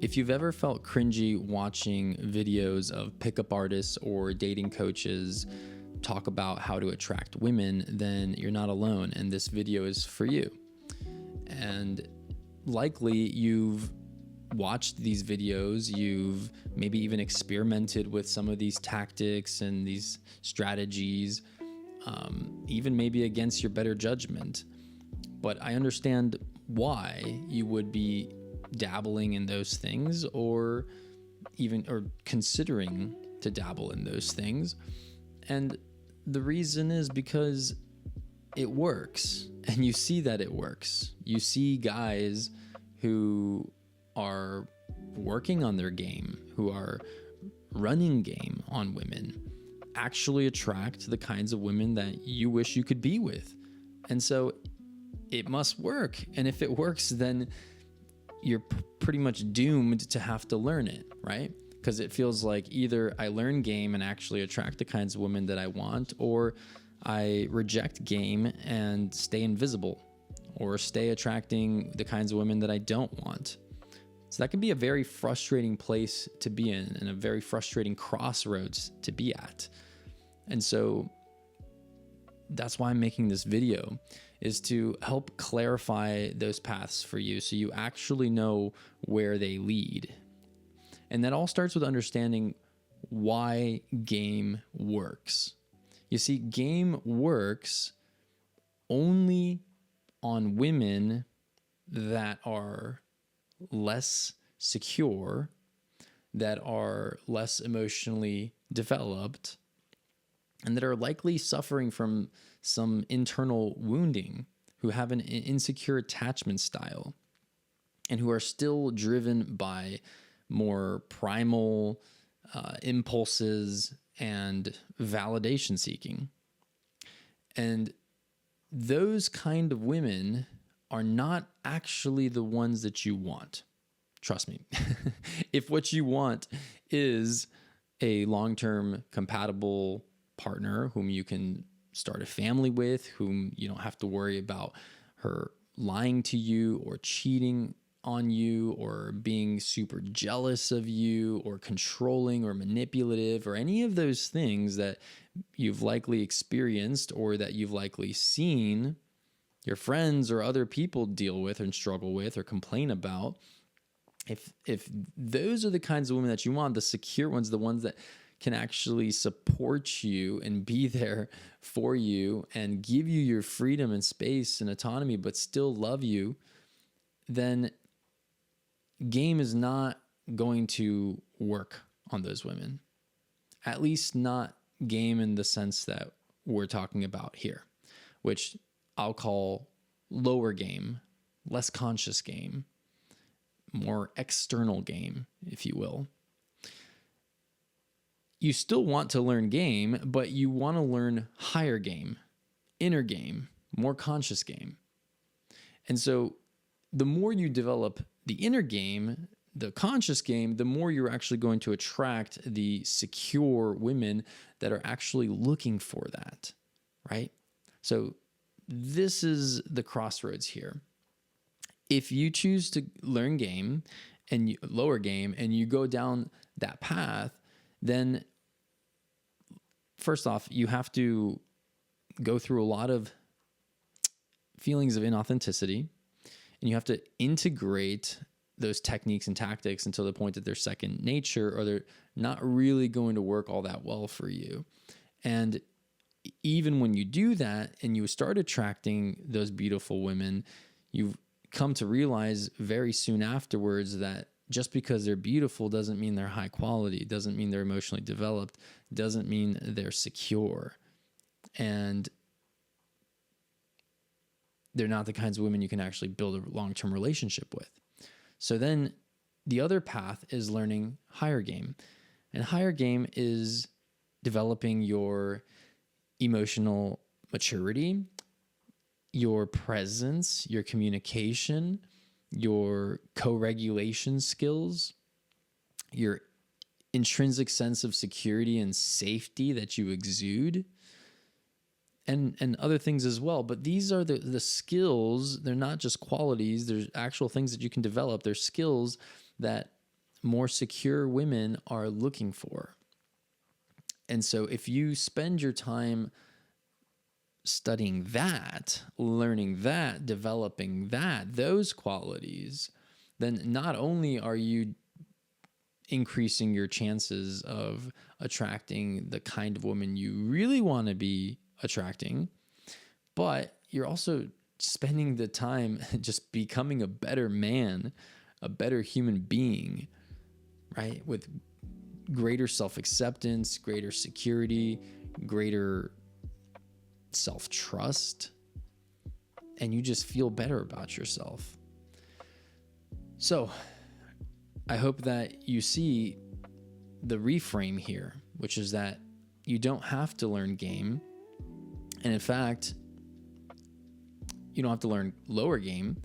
If you've ever felt cringy watching videos of pickup artists or dating coaches talk about how to attract women, then you're not alone, and this video is for you. And likely you've watched these videos, you've maybe even experimented with some of these tactics and these strategies, even maybe against your better judgment. But I understand why you would be dabbling in those things, or considering to dabble in those things. And the reason is because it works, and you see that it works. You see guys who are working on their game, who are running game on women, actually attract the kinds of women that you wish you could be with. And so it must work. And if it works, then you're pretty much doomed to have to learn it, right? Because it feels like either I learn game and actually attract the kinds of women that I want, or I reject game and stay invisible, or stay attracting the kinds of women that I don't want. So that can be a very frustrating place to be in, and a very frustrating crossroads to be at. And so that's why I'm making this video, is to help clarify those paths for you so you actually know where they lead. And that all starts with understanding why game works. You see, game works only on women that are less secure, that are less emotionally developed, and that are likely suffering from some internal wounding, who have an insecure attachment style, and who are still driven by more primal impulses and validation seeking. And those kind of women are not actually the ones that you want. Trust me. If what you want is a long-term compatible partner whom you can start a family with, whom you don't have to worry about her lying to you or cheating on you or being super jealous of you or controlling or manipulative or any of those things that you've likely experienced or that you've likely seen your friends or other people deal with and struggle with or complain about. If those are the kinds of women that you want, the secure ones, the ones that can actually support you and be there for you and give you your freedom and space and autonomy, but still love you, then game is not going to work on those women. At least not game in the sense that we're talking about here, which I'll call lower game, less conscious game, more external game, if you will. You still want to learn game, but you want to learn higher game, inner game, more conscious game. And so the more you develop the inner game, the conscious game, the more you're actually going to attract the secure women that are actually looking for that, right? So this is the crossroads here. If you choose to learn game and lower game and you go down that path, then first off, you have to go through a lot of feelings of inauthenticity, and you have to integrate those techniques and tactics until the point that they're second nature, or they're not really going to work all that well for you. And even when you do that and you start attracting those beautiful women, you've come to realize very soon afterwards that just because they're beautiful doesn't mean they're high quality, doesn't mean they're emotionally developed, doesn't mean they're secure. And they're not the kinds of women you can actually build a long-term relationship with. So then the other path is learning higher game. And higher game is developing your emotional maturity, your presence, your communication, your co-regulation skills, your intrinsic sense of security and safety that you exude, and other things as well. But these are the skills. They're not just qualities. There's actual things that you can develop. They're skills that more secure women are looking for. And so if you spend your time studying that, learning that, developing that, those qualities, then not only are you increasing your chances of attracting the kind of woman you really want to be attracting, but you're also spending the time just becoming a better man, a better human being, right? With greater self-acceptance, greater security, greater self-trust, and you just feel better about yourself. So I hope that you see the reframe here, which is that you don't have to learn game. And in fact, you don't have to learn lower game.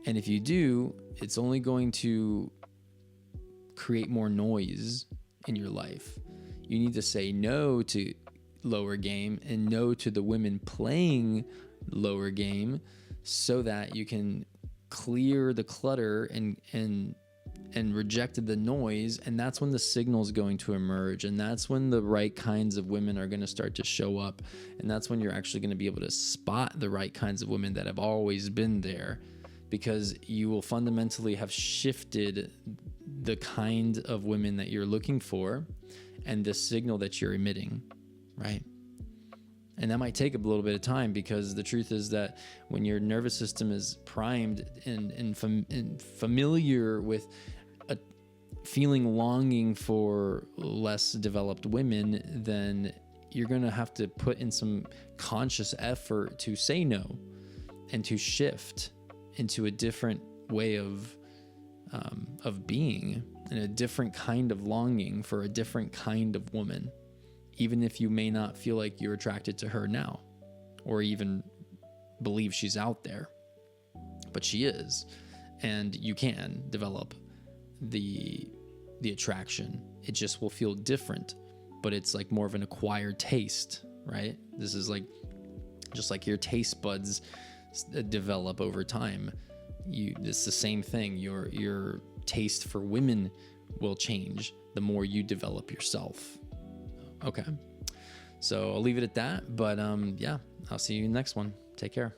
And if you do, it's only going to create more noise in your life. You need to say no to lower game and no to the women playing lower game so that you can clear the clutter and reject the noise. And that's when the signal is going to emerge. And that's when the right kinds of women are going to start to show up. And that's when you're actually going to be able to spot the right kinds of women that have always been there, because you will fundamentally have shifted the kind of women that you're looking for and the signal that you're emitting, right? And that might take a little bit of time, because the truth is that when your nervous system is primed and familiar with a feeling longing for less developed women, then you're going to have to put in some conscious effort to say no and to shift into a different way of being, and a different kind of longing for a different kind of woman, even if you may not feel like you're attracted to her now or even believe she's out there, but she is. And you can develop the attraction. It just will feel different, but it's like more of an acquired taste, right? This is like just like your taste buds develop over time. It's the same thing. Your taste for women will change the more you develop yourself. Okay. So I'll leave it at that. But yeah, I'll see you in the next one. Take care.